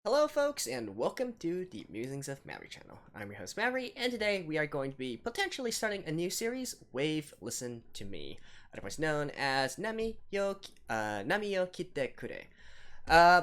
Hello folks, and welcome to the Musings of Mary channel. I'm your host Mary, and today we are going to be potentially starting a new series, Wave Listen to Me, otherwise known as Namiyo Kite Kure.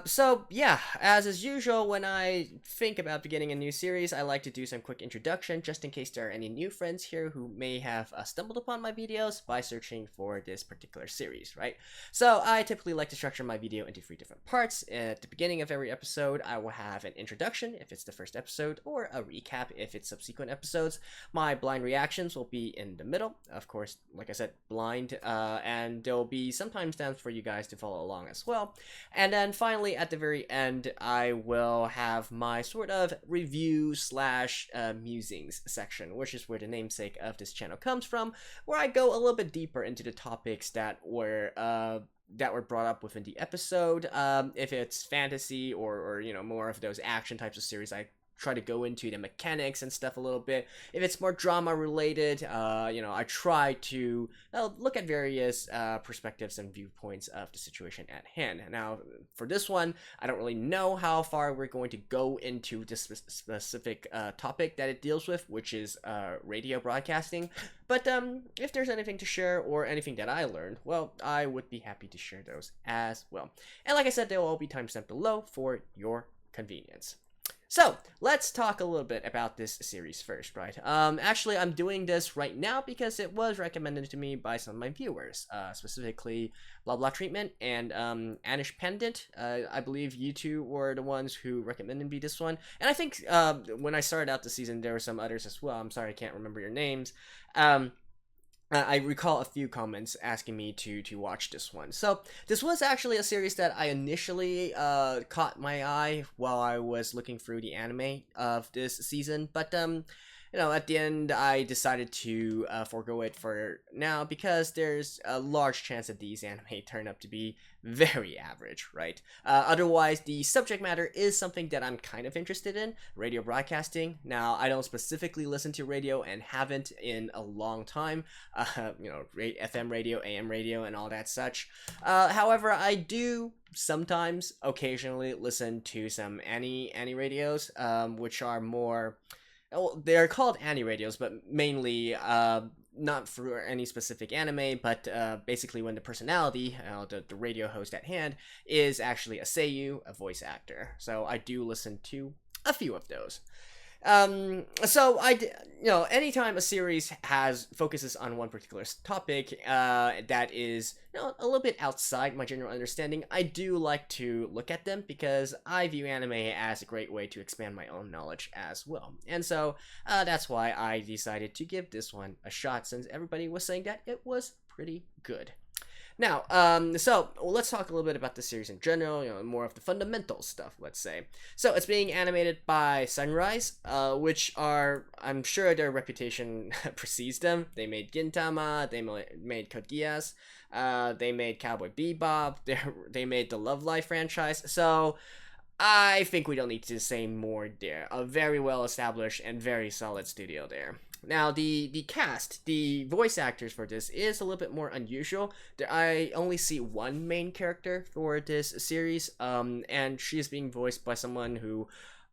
So yeah, as is usual, when I think about beginning a new series, I like to do some quick introduction, just in case there are any new friends here who may have stumbled upon my videos by searching for this particular series, right? So I typically like to structure my video into 3 different parts. At the beginning of every episode, I will have an introduction if it's the first episode, or a recap if it's subsequent episodes. My blind reactions will be in the middle, of course, like I said, blind, and there'll be some timestamps for you guys to follow along as well. And then finally, at the very end, I will have my sort of review slash musings section, which is where the namesake of this channel comes from, where I go a little bit deeper into the topics that were brought up within the episode. If it's fantasy or you know, more of those action types of series, I try to go into the mechanics and stuff a little bit. If it's more drama related, you know, I try to look at various perspectives and viewpoints of the situation at hand. Now, for this one, I don't really know how far we're going to go into this specific topic that it deals with, which is radio broadcasting. But if there's anything to share or anything that I learned, well, I would be happy to share those as well. And like I said, they will all be timestamped below for your convenience. So, let's talk a little bit about this series first, right? Actually, I'm doing this right now because it was recommended to me by some of my viewers, specifically Blah Blah Treatment and Anish Pendant. I believe you two were the ones who recommended me this one. And I think when I started out the season, there were some others as well. I'm sorry, I can't remember your names. I recall a few comments asking me to watch this one. So this was actually a series that I initially caught my eye while I was looking through the anime of this season, but you know, at the end I decided to forego it for now because there's a large chance that these anime turn up to be very average, right? Otherwise, the subject matter is something that I'm kind of interested in, radio broadcasting. Now, I don't specifically listen to radio and haven't in a long time, you know, FM radio, AM radio, and all that such. However, I do sometimes, occasionally listen to some Annie radios, which are more... Well, they're called Annie radios, but mainly not for any specific anime, but basically when the personality, the radio host at hand, is actually a seiyuu, a voice actor. So I do listen to a few of those. So you know, anytime a series focuses on one particular topic that is, you know, a little bit outside my general understanding, I do like to look at them because I view anime as a great way to expand my own knowledge as well. And so that's why I decided to give this one a shot, since everybody was saying that it was pretty good. Now, so let's talk a little bit about the series in general, you know, more of the fundamental stuff, let's say. So it's being animated by Sunrise, which are, I'm sure their reputation precedes them. They made Gintama, they made Code Geass, they made Cowboy Bebop, they made the Love Live franchise, so I think we don't need to say more there. A very well established and very solid studio there. Now, the cast, the voice actors for this is a little bit more unusual. I only see one main character for this series, and she is being voiced by someone who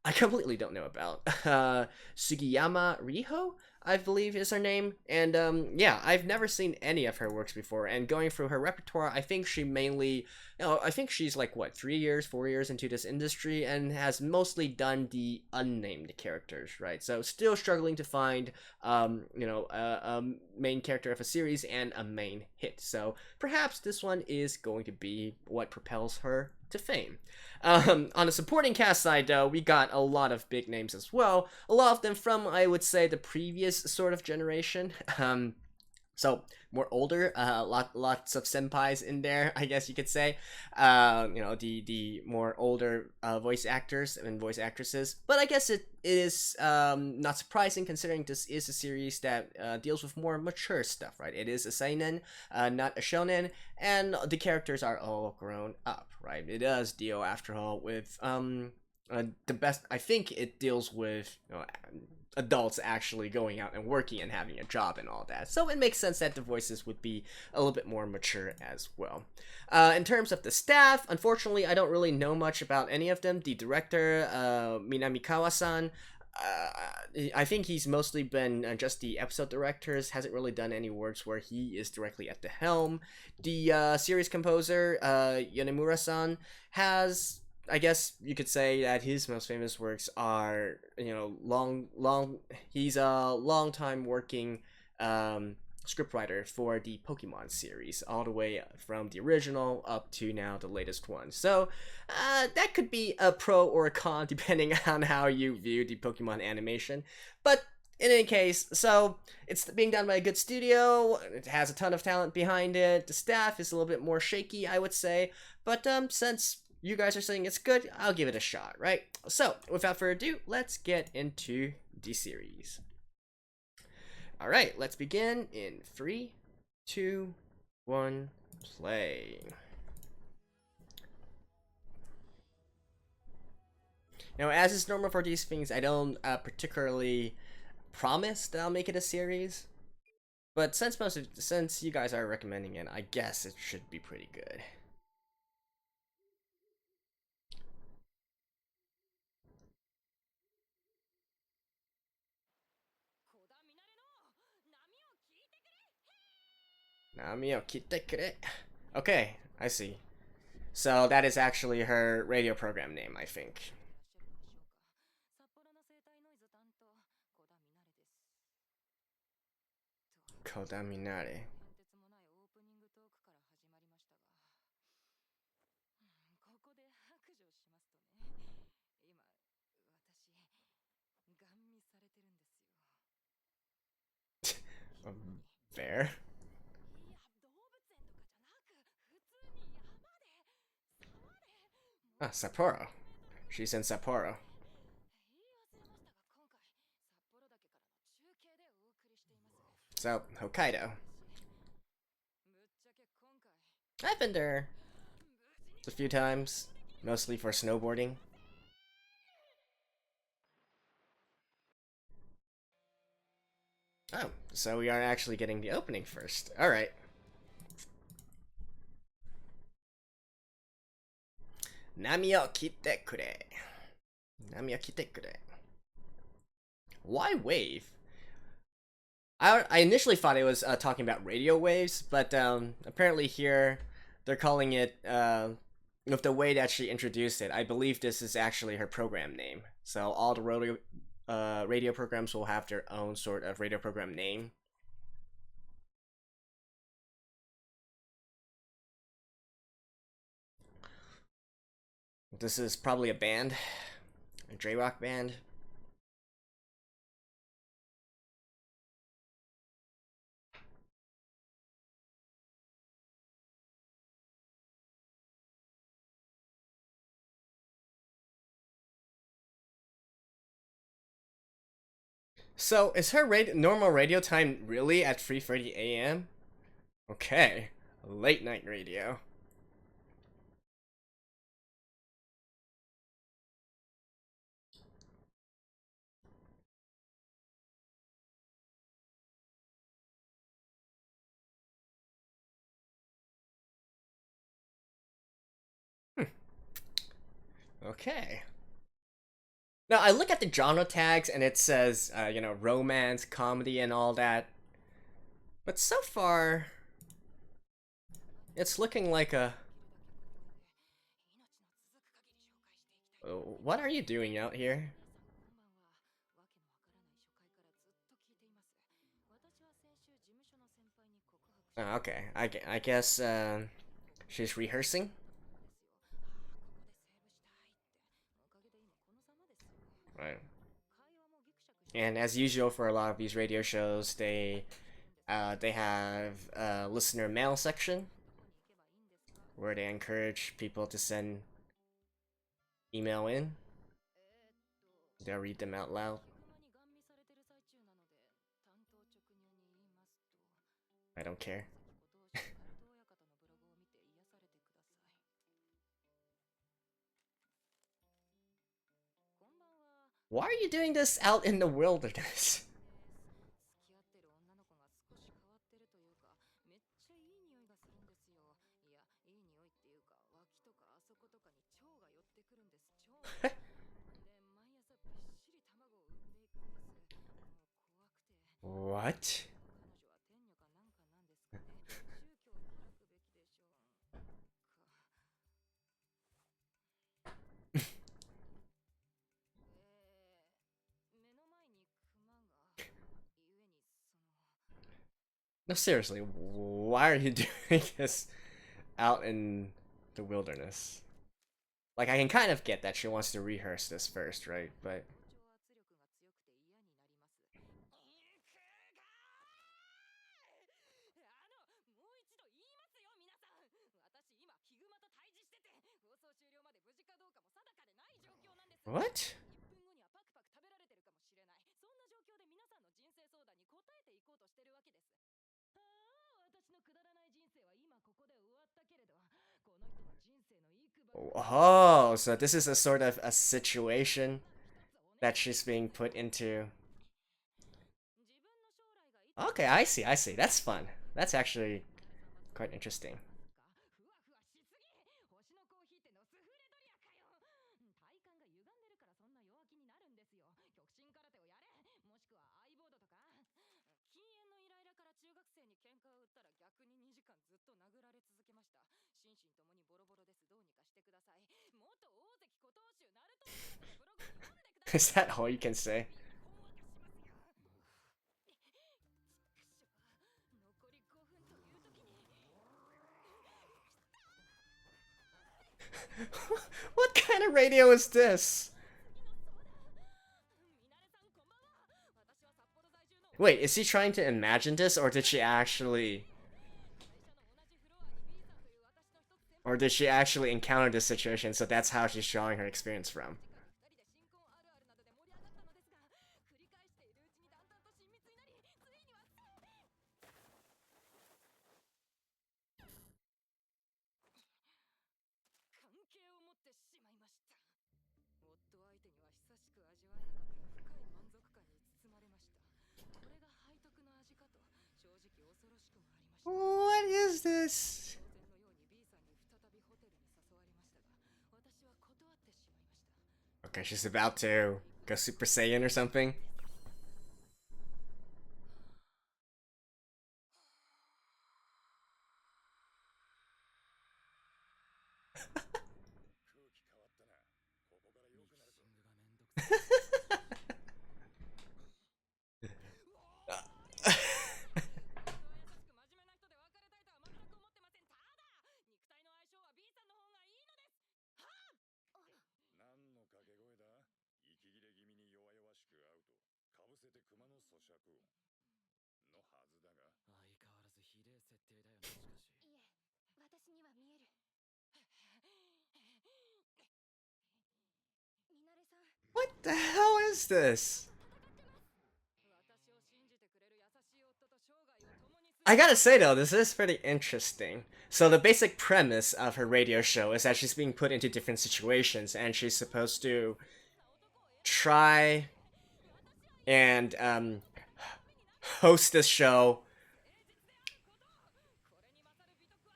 I completely don't know about. Sugiyama Riho, I believe is her name, and yeah, I've never seen any of her works before, and going through her repertoire, I think she mainly, you know, I think she's like, what, 3 years, 4 years into this industry, and has mostly done the unnamed characters, right? So still struggling to find, you know, a main character of a series and a main hit, so perhaps this one is going to be what propels her to fame. On the supporting cast side, though, we got a lot of big names as well. A lot of them from, I would say, the previous sort of generation. So more older, lots of senpais in there, I guess you could say. You know, the more older voice actors and voice actresses. But I guess it is not surprising, considering this is a series that deals with more mature stuff, right? It is a seinen, not a shonen, and the characters are all grown up, right? It does deal, after all, with the best. I think it deals with adults actually going out and working and having a job and all that. So it makes sense that the voices would be a little bit more mature as well. In terms of the staff, unfortunately, I don't really know much about any of them. The director, Minamikawa-san, I think he's mostly been just the episode directors, hasn't really done any works where he is directly at the helm. The series composer, Yonemura-san, has, I guess you could say that his most famous works are, he's a long time working scriptwriter for the Pokemon series, all the way from the original up to now the latest one. So that could be a pro or a con depending on how you view the Pokemon animation. But in any case, so it's being done by a good studio. It has a ton of talent behind it. The staff is a little bit more shaky, I would say. But since you guys are saying it's good, I'll give it a shot, right? So without further ado, let's get into the series. Alright, let's begin in 3, 2, 1, play. Now, as is normal for these things, I don't particularly promise that I'll make it a series. But since you guys are recommending it, I guess it should be pretty good. Namiyo, kite kure. Okay, I see. So that is actually her radio program name, I think. Kodaminare. Fair. Ah, Sapporo. She's in Sapporo. So, Hokkaido. I've been there a few times, mostly for snowboarding. Oh, so we are actually getting the opening first. Alright. Namiyo kite kure. Namiyo kite kure. Why wave? I initially thought it was talking about radio waves, but apparently here they're calling it, with the way that she introduced it, I believe this is actually her program name. So all the radio programs will have their own sort of radio program name. This is probably a band, a J-rock band. So is her normal radio time really at 3:30 a.m.? Okay, late night radio. Okay. Now I look at the genre tags and it says, romance, comedy, and all that. But so far, it's looking like a. What are you doing out here? Oh, okay, I guess she's rehearsing. Right. And as usual for a lot of these radio shows, they have a listener mail section where they encourage people to send email in. They'll read them out loud. I don't care. Why are you doing this out in the wilderness? What? No, seriously, why are you doing this out in the wilderness? Like, I can kind of get that she wants to rehearse this first, right? But what? Oh, so this is a sort of a situation that she's being put into. Okay, I see, I see. That's fun. That's actually quite interesting. Is that all you can say? What kind of radio is this? Wait, is he trying to imagine this, or did she actually... Or did she actually encounter this situation, so that's how she's drawing her experience from? What is this? Okay, she's about to go Super Saiyan or something. What the hell is this? I gotta say though, this is pretty interesting. So the basic premise of her radio show is that she's being put into different situations and she's supposed to try and host this show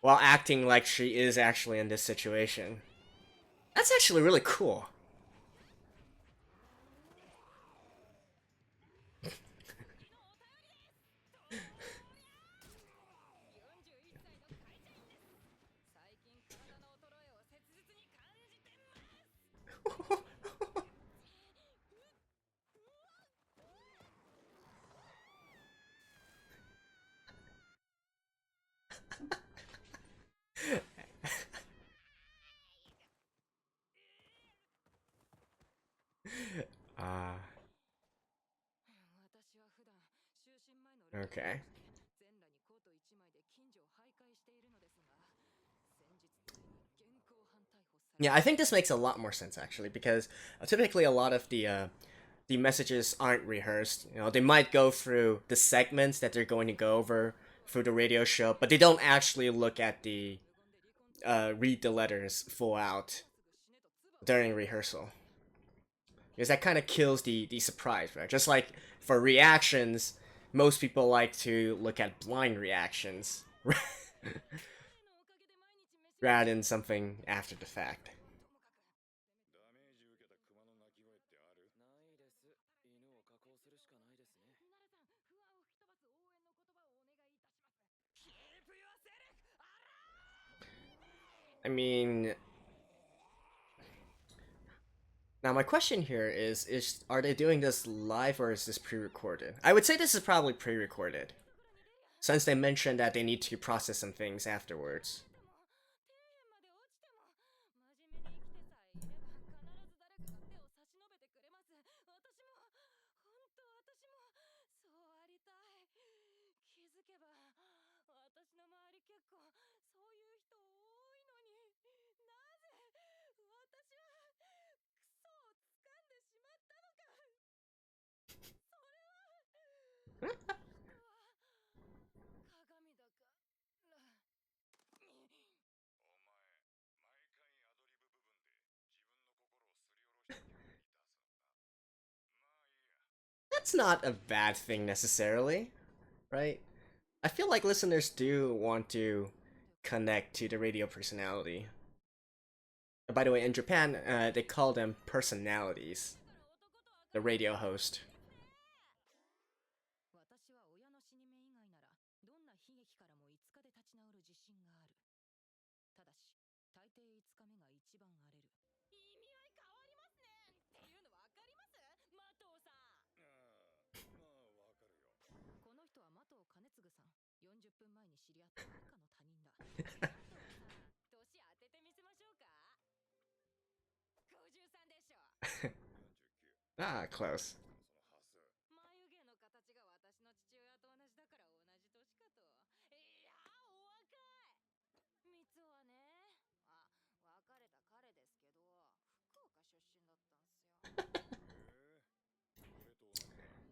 while acting like she is actually in this situation. That's actually really cool. Ah. Okay. Yeah, I think this makes a lot more sense actually because typically a lot of the messages aren't rehearsed. You know, they might go through the segments that they're going to go over through the radio show, but they don't actually look at the read the letters full out during rehearsal. Because that kind of kills the surprise, right? Just like for reactions, most people like to look at blind reactions rather than something after the fact. I mean, now my question here is are they doing this live or is this pre-recorded? I would say this is probably pre-recorded, since they mentioned that they need to process some things afterwards. That's not a bad thing necessarily, right? I feel like listeners do want to connect to the radio personality. By the way, in Japan, they call them personalities. The radio host. Ah, close.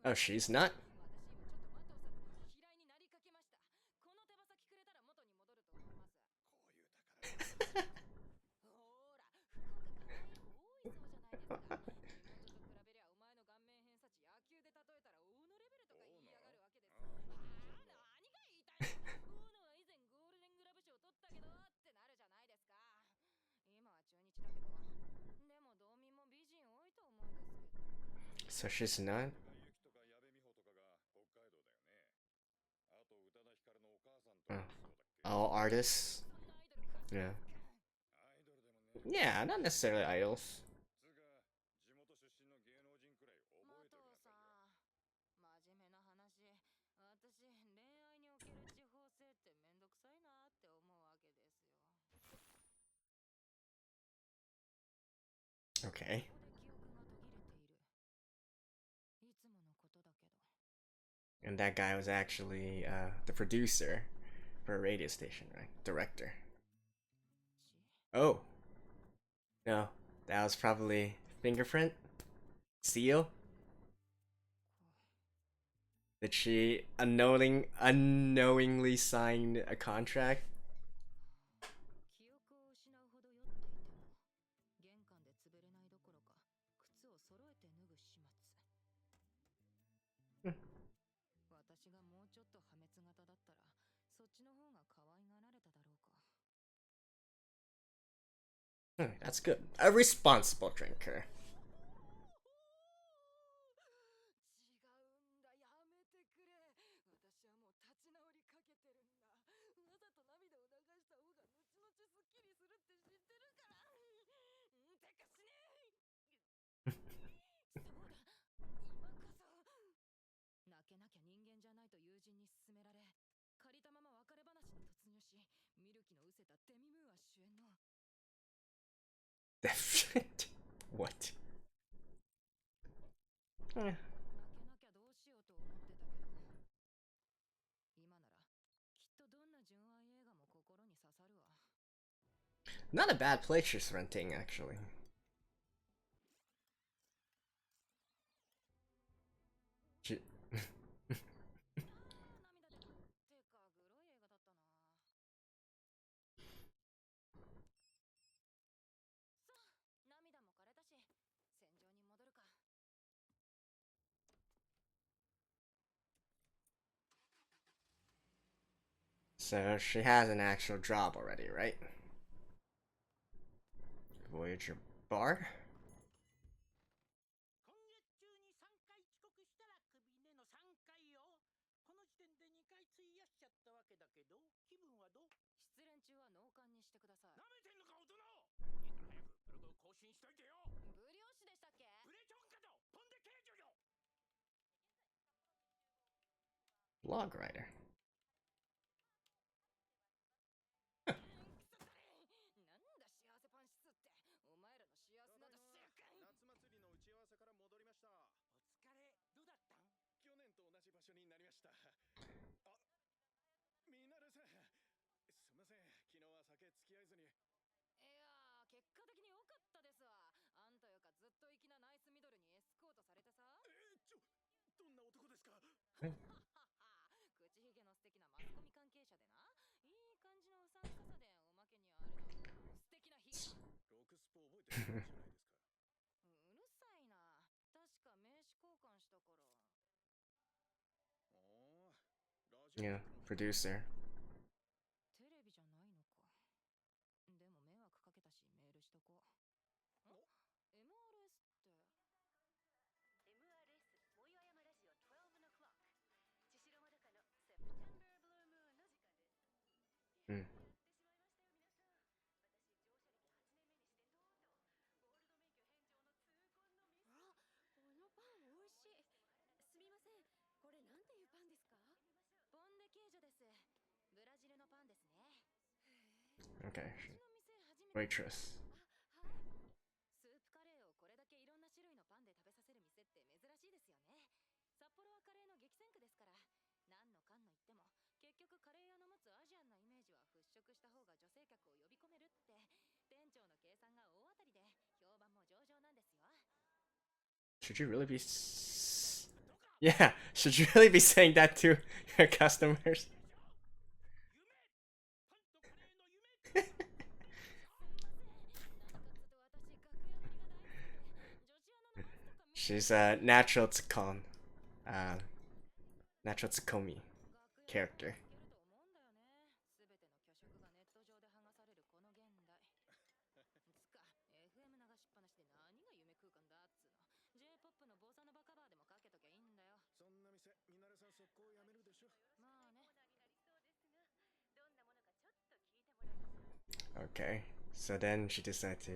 Oh, she's not? So she's not? Oh. All artists? Yeah. Yeah, not necessarily idols. Okay. And that guy was actually the producer for a radio station, right? Director. Oh. No. That was probably Fingerprint? Seal? Did she unknowingly sign a contract? That's good. A responsible drinker. What? Not a bad place she's renting, actually. She... So she has an actual job already, right? Voyager bar? Log writer. Yeah, producer. Mm. Okay. Waitress. Should you really be yeah, should you really be saying that to your customers? She's a natural Tsukon. Natural Tsukomi character. Okay, so then she decided to.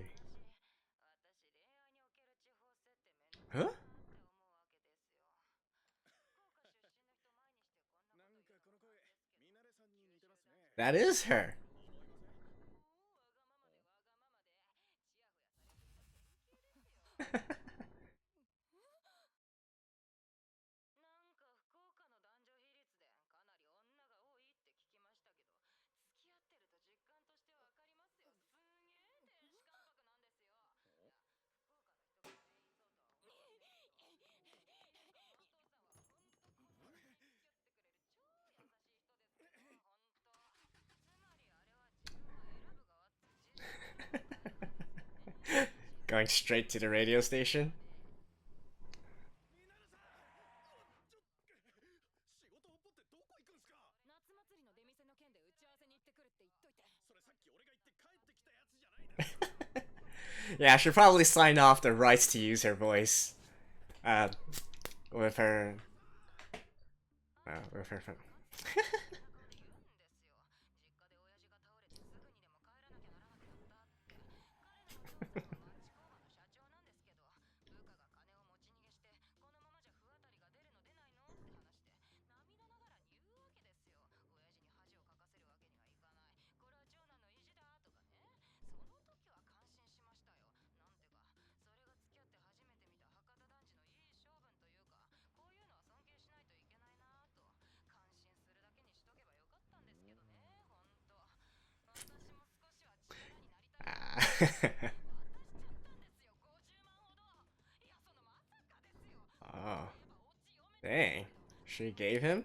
Huh? That is her. Going straight to the radio station. Yeah, she'll probably sign off the rights to use her voice. Uh, with her. With her. Oh, dang! She gave him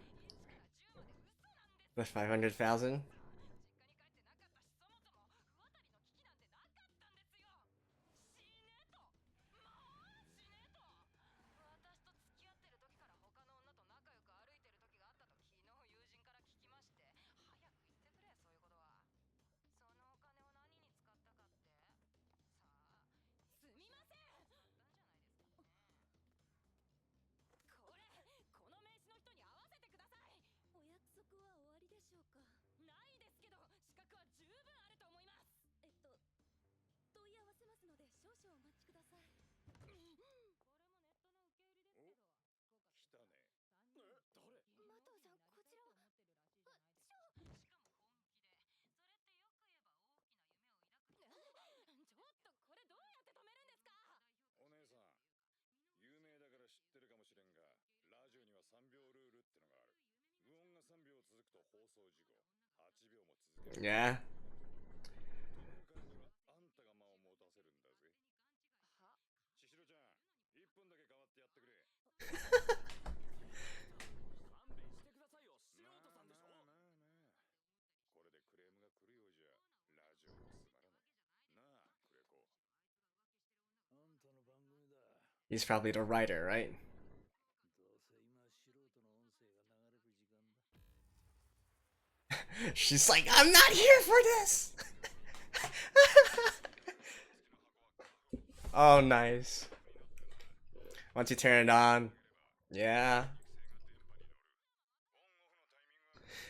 the 500,000. Yeah. He's probably the writer, right? She's like, I'm not here for this! Oh, nice. Once you turn it on. Yeah.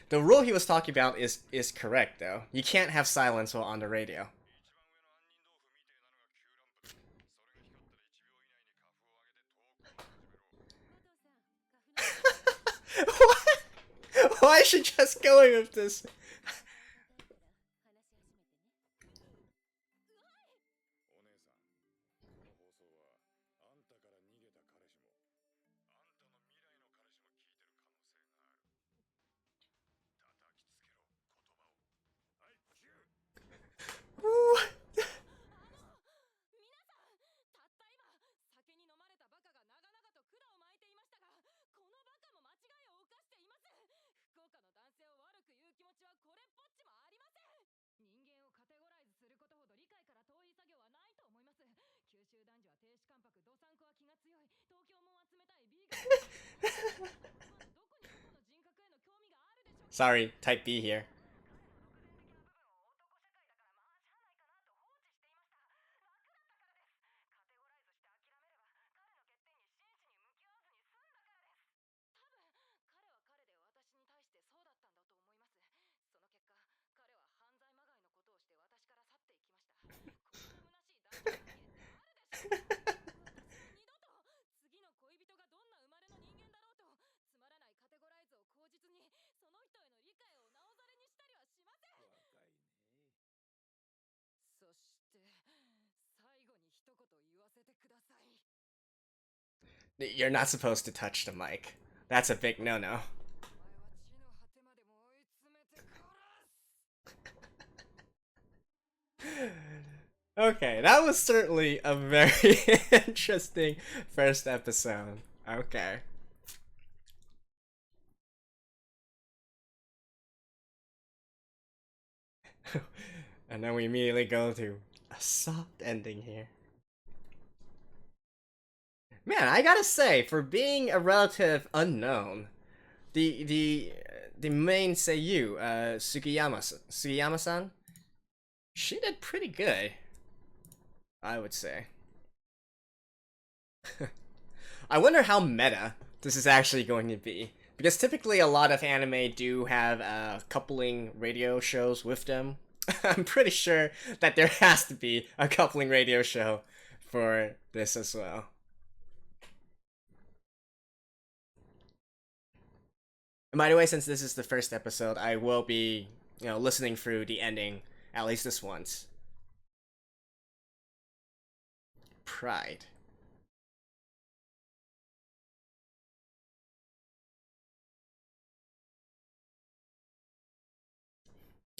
The rule he was talking about is correct, though. You can't have silence while on the radio. What? Why is she just going with this? What? Sorry, type B here. You're not supposed to touch the mic. That's a big no-no. Okay, that was certainly a very interesting first episode. Okay. And then we immediately go to a soft ending here. Man, I gotta say, for being a relative unknown, the main seiyuu, Sugiyama-san, she did pretty good, I would say. I wonder how meta this is actually going to be, because typically a lot of anime do have coupling radio shows with them. I'm pretty sure that there has to be a coupling radio show for this as well. And by the way, since this is the first episode, I will be, listening through the ending at least this once. Pride.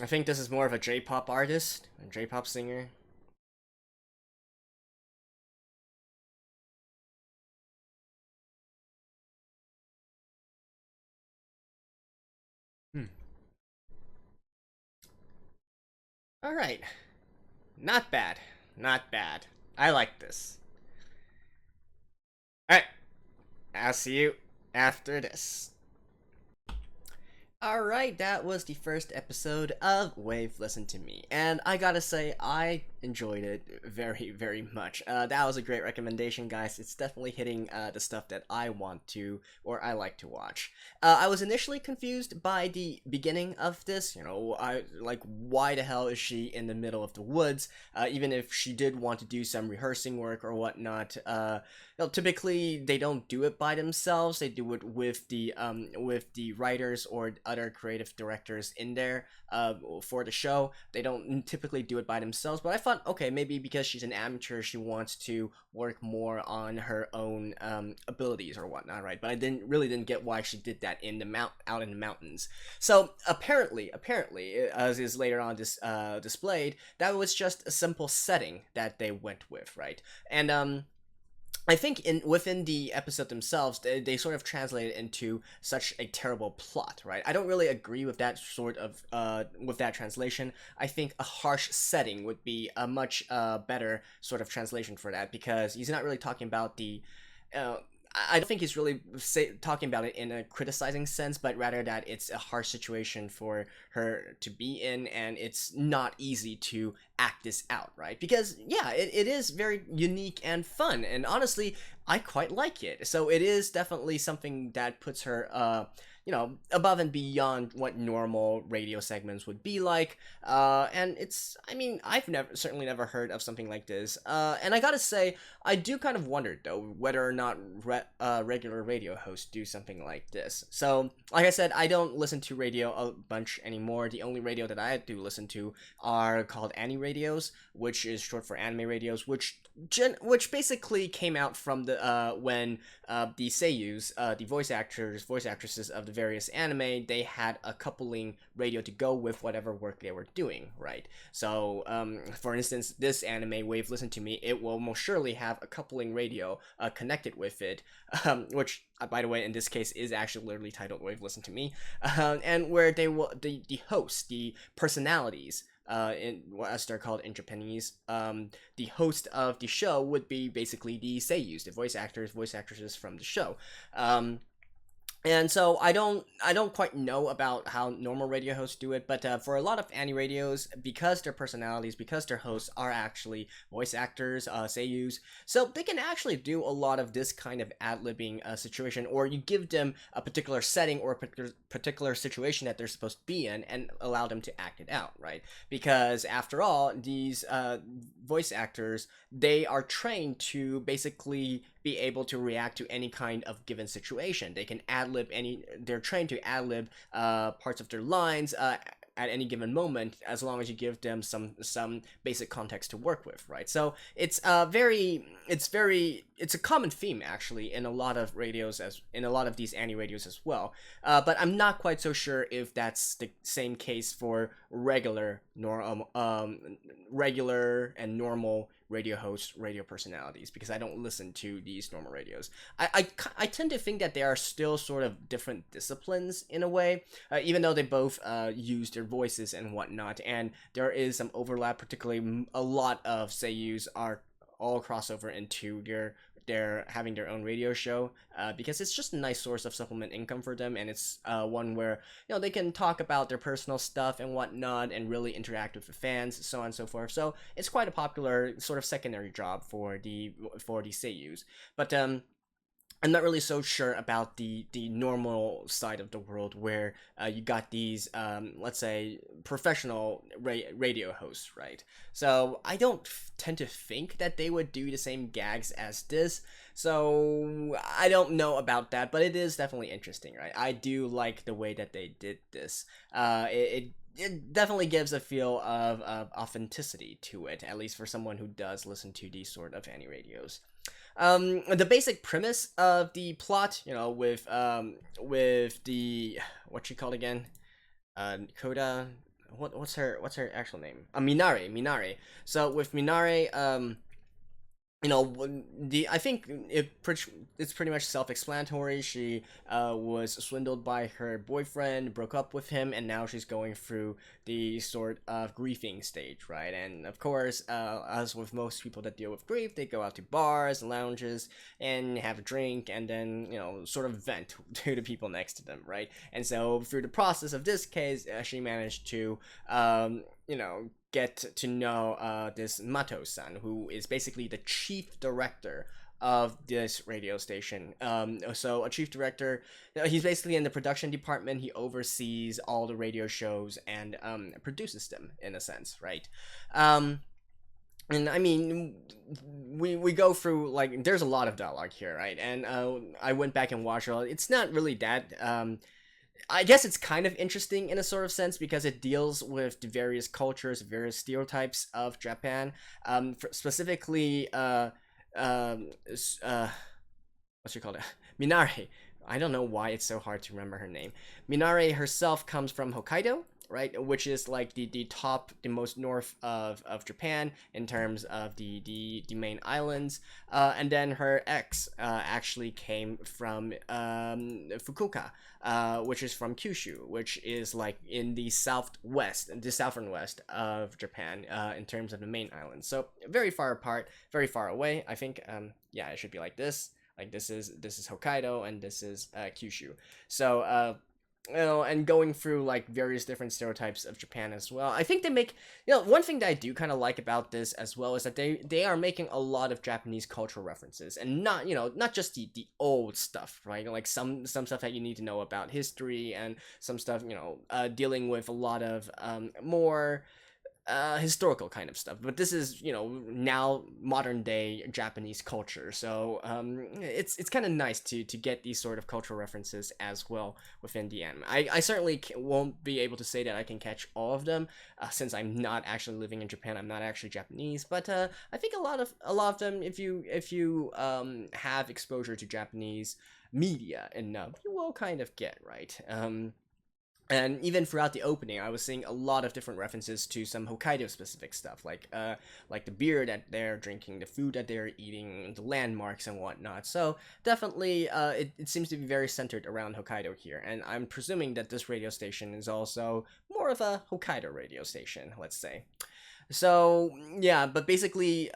I think this is more of a J-pop artist, a J-pop singer. Alright. Not bad. Not bad. I like this. Alright. I'll see you after this. Alright, that was the first episode of Wave Listen to Me, and I gotta say, I enjoyed it very, very much. That was a great recommendation, guys. It's definitely hitting the stuff that I want to, or I like to watch. I was initially confused by the beginning of this, why the hell is she in the middle of the woods, even if she did want to do some rehearsing work or whatnot. Typically, they don't do it by themselves, they do it with the writers or other creative directors in there for the show. They don't typically do it by themselves, but I thought, okay, maybe because she's an amateur, she wants to work more on her own abilities or whatnot, right? But I didn't get why she did that out in the mountains. So apparently, as is later on displayed, that was just a simple setting that they went with, right? And I think within the episode themselves, they sort of translate it into such a terrible plot, right? I don't really agree with that sort of with that translation. I think a harsh setting would be a much better sort of translation for that, because he's not really talking about the I don't think he's really talking about it in a criticizing sense, but rather that it's a harsh situation for her to be in, and it's not easy to act this out, right? Because, yeah, it is very unique and fun, and honestly, I quite like it. So it is definitely something that puts her, above and beyond what normal radio segments would be like. And I've certainly never heard of something like this. And I gotta say, I do kind of wonder, though, whether or not regular radio hosts do something like this. So, like I said, I don't listen to radio a bunch anymore. The only radio that I do listen to are called Ani radios, which is short for anime radios, which basically came out from the when the seiyus, the voice actresses of the various anime, they had a coupling radio to go with whatever work they were doing, right? So, for instance, this anime, Wave Listen to Me, it will most surely have a coupling radio connected with it, which, by the way, in this case, is actually literally titled Wave Listen to Me, and where they will, the hosts, the personalities, as they're called in Japanese, the host of the show would be basically the seiyus, the voice actresses from the show. And so I don't quite know about how normal radio hosts do it, but for a lot of Ani radios, because their personalities, because their hosts are actually voice actors, seiyus, so they can actually do a lot of this kind of ad-libbing situation, or you give them a particular setting or a particular situation that they're supposed to be in and allow them to act it out, right? Because after all, these voice actors, they are trained to basically be able to react to any kind of given situation. They can they're trained to ad-lib parts of their lines at any given moment, as long as you give them some basic context to work with, right? So it's a common theme actually in a lot of these Ani radios as well. But I'm not quite so sure if that's the same case for regular and normal radio hosts, radio personalities, because I don't listen to these normal radios. I tend to think that they are still sort of different disciplines in a way, even though they both use their voices and whatnot, and there is some overlap. Particularly, a lot of seiyus are all crossover into their having their own radio show, because it's just a nice source of supplement income for them, and it's one where they can talk about their personal stuff and whatnot and really interact with the fans, so on and so forth. So it's quite a popular sort of secondary job for the seiyus. But I'm not really so sure about the normal side of the world, where you got these, let's say, professional radio hosts, right? So I don't tend to think that they would do the same gags as this. So I don't know about that, but it is definitely interesting, right? I do like the way that they did this. It definitely gives a feel of authenticity to it, at least for someone who does listen to these sort of Ani radios. The basic premise of the plot, with the, what's she called again? Koda, what's her actual name? Minare. So with Minare, I think it's pretty much self-explanatory. She was swindled by her boyfriend, broke up with him, and now she's going through the sort of grieving stage, right? And of course, as with most people that deal with grief, they go out to bars and lounges and have a drink, and then sort of vent to the people next to them, right? And so through the process of this case, she managed to get to know this Mato-san, who is basically the chief director of this radio station. So a chief director, he's basically in the production department. He oversees all the radio shows and produces them, in a sense, right? And I mean, we go through, like, there's a lot of dialogue here, right? And I went back and watched it. It's not really that I guess it's kind of interesting in a sort of sense because it deals with the various cultures, various stereotypes of Japan. Specifically, what's she called? Minare. I don't know why it's so hard to remember her name. Minare herself comes from Hokkaido, right? Which is like the most north of Japan in terms of the main islands. And then her ex actually came from Fukuoka, which is from Kyushu, which is like in the southern west of Japan, in terms of the main island. So very far apart, very far away. I think, yeah, it should be like this. Like this is Hokkaido and this is Kyushu. So and going through like various different stereotypes of Japan as well. I think they make, one thing that I do kind of like about this as well is that they are making a lot of Japanese cultural references, and not just the old stuff, right? Like some stuff that you need to know about history, and some stuff dealing with a lot of more historical kind of stuff. But this is now modern day Japanese culture, so it's kind of nice to get these sort of cultural references as well within the anime. I certainly won't be able to say that I can catch all of them, since I'm not actually living in Japan. I'm not actually Japanese, but I think a lot of them, if you have exposure to Japanese media enough, you will kind of get, right. And even throughout the opening, I was seeing a lot of different references to some Hokkaido-specific stuff, like the beer that they're drinking, the food that they're eating, the landmarks and whatnot. So definitely, it seems to be very centered around Hokkaido here, and I'm presuming that this radio station is also more of a Hokkaido radio station, let's say. So yeah, but basically,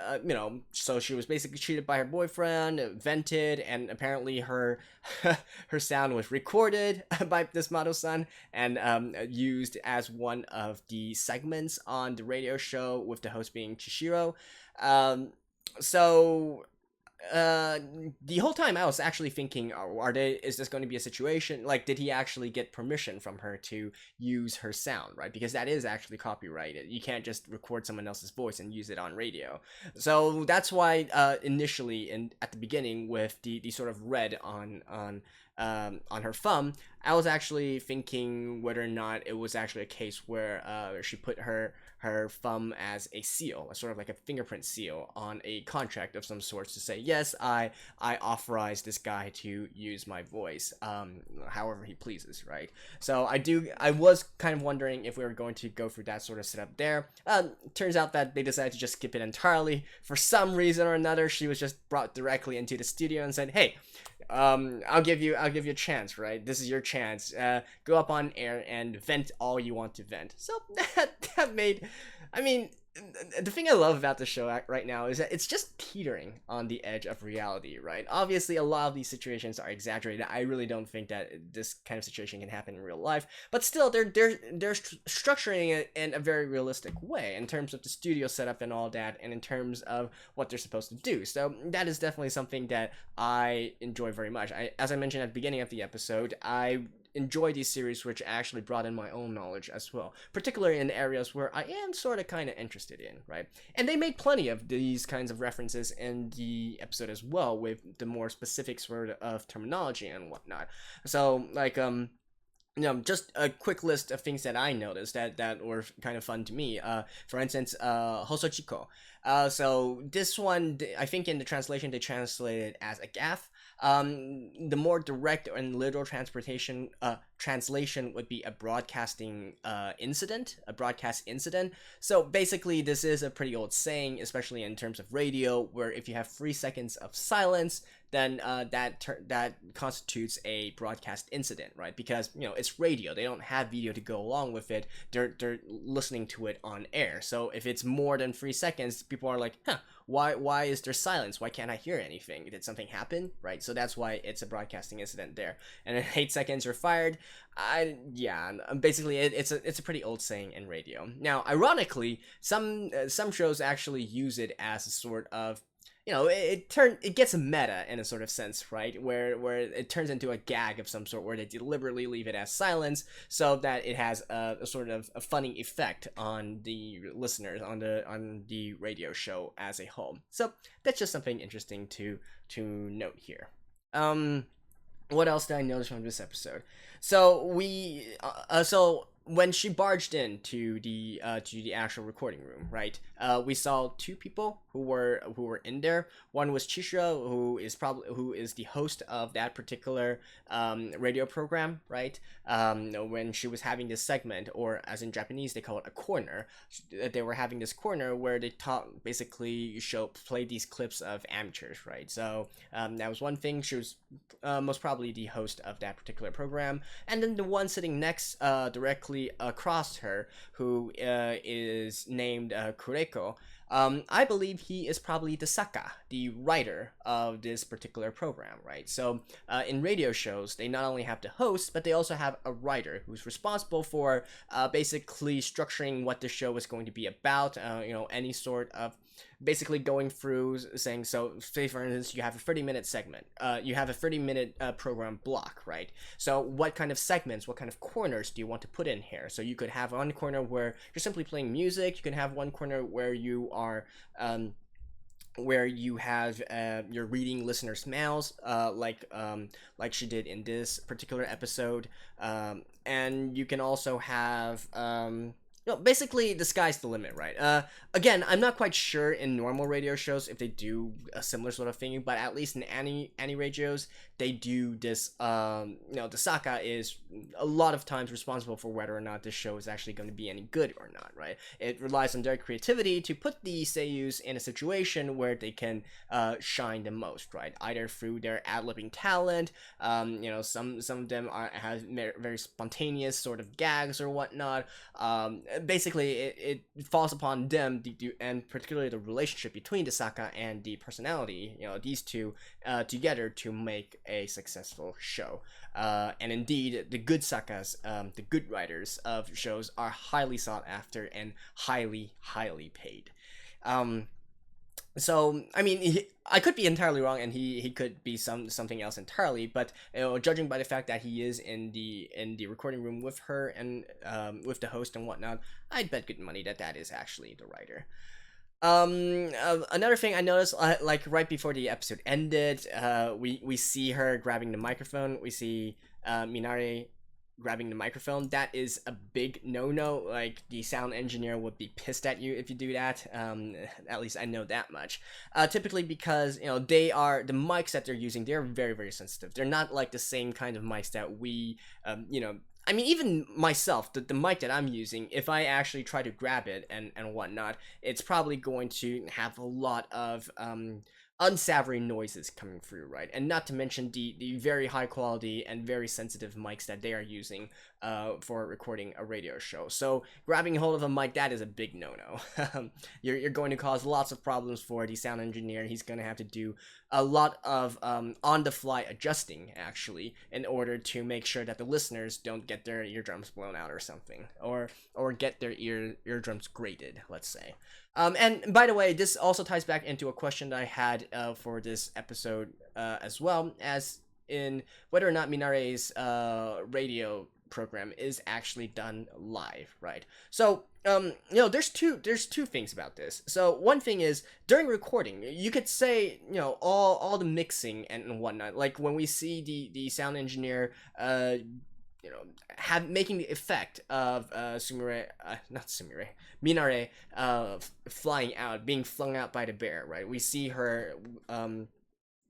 so she was basically cheated by her boyfriend, vented, and apparently her her sound was recorded by this Mado-san and used as one of the segments on the radio show, with the host being Chishiro. So the whole time I was actually thinking, is this going to be a situation like, did he actually get permission from her to use her sound, right? Because that is actually copyrighted. You can't just record someone else's voice and use it on radio. So that's why initially, at the beginning, with the sort of red on her thumb, I was actually thinking whether or not it was actually a case where she put her thumb as a seal, sort of like a fingerprint seal on a contract of some sorts, to say, yes, I authorize this guy to use my voice however he pleases, right? So I was kind of wondering if we were going to go through that sort of setup there. Turns out that they decided to just skip it entirely. For some reason or another, she was just brought directly into the studio and said, hey, I'll give you a chance, right? This is your chance. Go up on air and vent all you want to vent. So that made, I mean, the thing I love about the show right now is that it's just teetering on the edge of reality, right? Obviously, a lot of these situations are exaggerated. I really don't think that this kind of situation can happen in real life, but still, they're structuring it in a very realistic way in terms of the studio setup and all that, and in terms of what they're supposed to do. So that is definitely something that I enjoy very much. As I mentioned at the beginning of the episode, I enjoy these series which actually broaden my own knowledge as well, particularly in areas where I am sort of kind of interested in, right? And they made plenty of these kinds of references in the episode as well, with the more specific sort of terminology and whatnot. So like just a quick list of things that I noticed that were kind of fun to me. For instance, Hosochiko. So this one, I think in the translation they translated it as a gaff. The more direct and literal translation would be a broadcast incident. So basically, this is a pretty old saying, especially in terms of radio, where if you have 3 seconds of silence, then that constitutes a broadcast incident, right? Because it's radio; they don't have video to go along with it. They're listening to it on air. So if it's more than 3 seconds, people are like, huh. Why is there silence? Why can't I hear anything? Did something happen? Right? So that's why it's a broadcasting incident there. And in 8 seconds you're fired. Basically it's a pretty old saying in radio. Now, ironically, some shows actually use it as a sort of, it gets meta in a sort of sense, right? Where it turns into a gag of some sort, where they deliberately leave it as silence so that it has a sort of a funny effect on the listeners, on the radio show as a whole. So that's just something interesting to note here. what else did I notice from this episode? So when she barged into the actual recording room, right? We saw two people who were in there. One was Chishiro, who is the host of that particular radio program, right? When she was having this segment, or as in Japanese they call it a corner, they were having this corner where they basically play these clips of amateurs, right? So that was one thing. She was most probably the host of that particular program. And then the one sitting next, directly across her, who is named Kureko. I believe he is probably the Saka, the writer of this particular program, right? So in radio shows, they not only have the host, but they also have a writer who's responsible for basically structuring what the show is going to be about. Any sort of basically going through saying, so say for instance you have a 30-minute segment, you have a 30-minute program block, right? So what kind of segments, what kind of corners do you want to put in here? So you could have one corner where you're simply playing music. You can have one corner where you are where you have you're reading listeners' mails, like she did in this particular episode, and you can also have no, basically the sky's the limit, right? Again, I'm not quite sure in normal radio shows if they do a similar sort of thing, but at least in any radios, they do this. The Saka is a lot of times responsible for whether or not this show is actually going to be any good or not, right? It relies on their creativity to put the seiyus in a situation where they can shine the most, right? Either through their ad-libbing talent, some of them have very spontaneous sort of gags or whatnot. Basically it falls upon them and particularly the relationship between the Saka and the personality, these two together to make a successful show. And indeed the good Sakas, the good writers of shows, are highly sought after and highly paid. So I mean, I could be entirely wrong, and he could be something else entirely. But judging by the fact that he is in the recording room with her and with the host and whatnot, I'd bet good money that is actually the writer. Another thing I noticed, like right before the episode ended, we see her grabbing the microphone. We see Minare grabbing the microphone. That is a big no-no. Like, the sound engineer would be pissed at you if you do that. At least I know that much. Typically because, they are, the mics that they're using, they're very, very sensitive. They're not like the same kind of mics that we, I mean, even myself, the mic that I'm using, if I actually try to grab it and whatnot, it's probably going to have a lot of unsavory noises coming through, right? And not to mention the very high quality and very sensitive mics that they are using for recording a radio show. So grabbing hold of a mic, that is a big no-no. You're going to cause lots of problems for the sound engineer. He's going to have to do a lot of on-the-fly adjusting, actually, in order to make sure that the listeners don't get their eardrums blown out or something, or get their eardrums grated, let's say. And by the way, this also ties back into a question that I had for this episode as well, as in whether or not Minare's radio program is actually done live, right? So there's two things about this. So one thing is, during recording, you could say, all the mixing and whatnot, like when we see the sound engineer making the effect of Minare flying out, being flung out by the bear, right? We see her,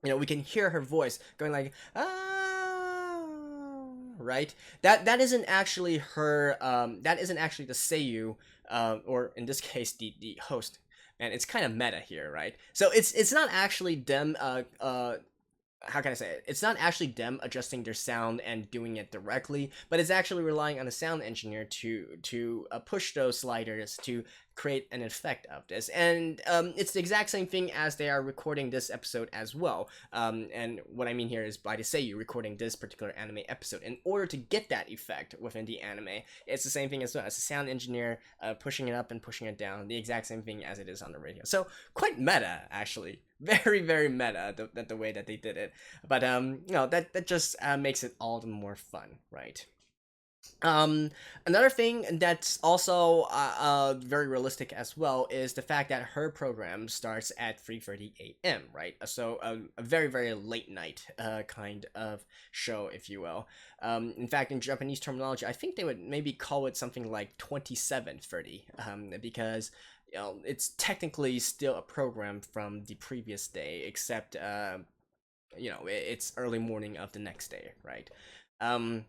we can hear her voice going like, right? That isn't actually her, that isn't actually the seiyu, or in this case, the host. And it's kind of meta here, right? So it's not actually them, how can I say it? It's not actually them adjusting their sound and doing it directly, but it's actually relying on a sound engineer to push those sliders to create an effect of this. And it's the exact same thing as they are recording this episode as well. And what I mean here is by the seiyu recording this particular anime episode. In order to get that effect within the anime, it's the same thing as well as a sound engineer pushing it up and pushing it down, the exact same thing as it is on the radio. So quite meta, actually. Very, very meta, the way that they did it. But that just makes it all the more fun, right? Um, Another thing that's also very realistic as well is the fact that her program starts at 3:30 a.m. Right, so a very very late night kind of show, if you will. In fact, in Japanese terminology, I think they would maybe call it something like 27:30, because it's technically still a program from the previous day, except it's early morning of the next day, right? Um,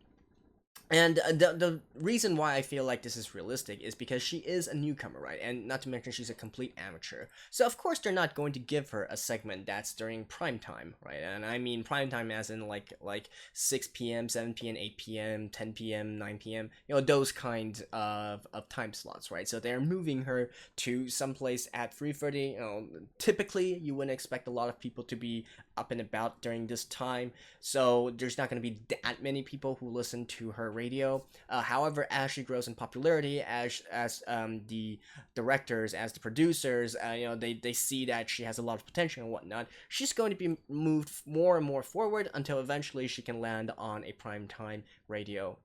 and the reason why I feel like this is realistic is because she is a newcomer, right? And not to mention she's a complete amateur. So of course they're not going to give her a segment that's during prime time, right? And I mean prime time as in like 6 p.m., 7 p.m., 8 p.m., 10 p.m., 9 p.m. Those kind of time slots, right? So they're moving her to someplace at 3:30. Typically you wouldn't expect a lot of people to be up and about during this time, so there's not going to be that many people who listen to her radio. However, as she grows in popularity, as the directors, as the producers, they see that she has a lot of potential and whatnot. She's going to be moved more and more forward until eventually she can land on a primetime radio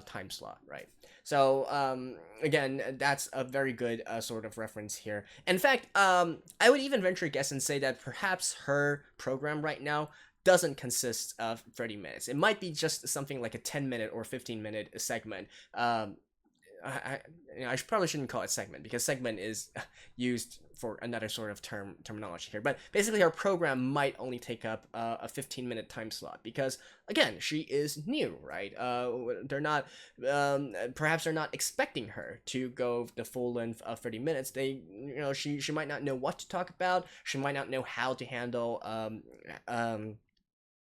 time slot, right? So again, that's a very good sort of reference here. In fact, I would even venture a guess and say that perhaps her program right now doesn't consist of 30 minutes. It might be just something like a 10-minute or 15-minute segment. I probably shouldn't call it segment, because segment is used for another sort of terminology here. But basically, our program might only take up a 15-minute time slot, because again, she is new, right? They're not perhaps they're not expecting her to go the full length of 30 minutes. She might not know what to talk about. She might not know how to handle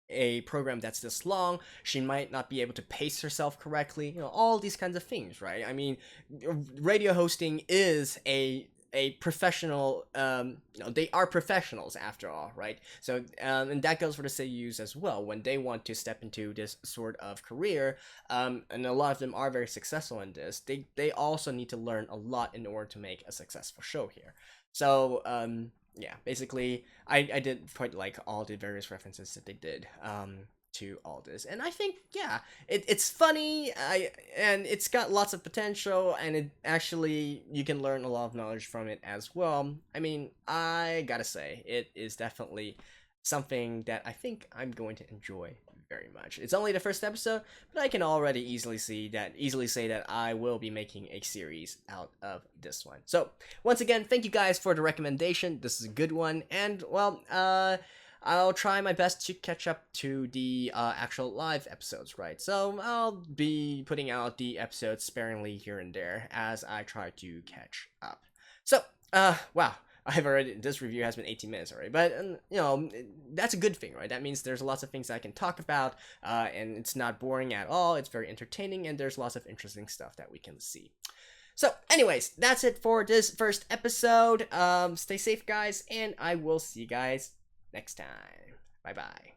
a program that's this long. She might not be able to pace herself correctly. All these kinds of things, right? I mean, radio hosting is a professional. They are professionals after all, right? So and that goes for the seiyus as well. When they want to step into this sort of career, and a lot of them are very successful in this, they also need to learn a lot in order to make a successful show here. So yeah, basically, I did quite like all the various references that they did to all this, and I think, yeah, it's funny, and it's got lots of potential, and it actually, you can learn a lot of knowledge from it as well. I mean, I gotta say, it is definitely something that I think I'm going to enjoy very much. It's only the first episode, but I can already easily say that I will be making a series out of this one. So once again, thank you guys for the recommendation. This is a good one, and well, I'll try my best to catch up to the actual live episodes, right? So I'll be putting out the episodes sparingly here and there as I try to catch up. So, wow. This review has been 18 minutes already, but that's a good thing, right? That means there's lots of things I can talk about, and it's not boring at all. It's very entertaining, and there's lots of interesting stuff that we can see. So anyways, that's it for this first episode. Stay safe, guys, and I will see you guys next time. Bye bye.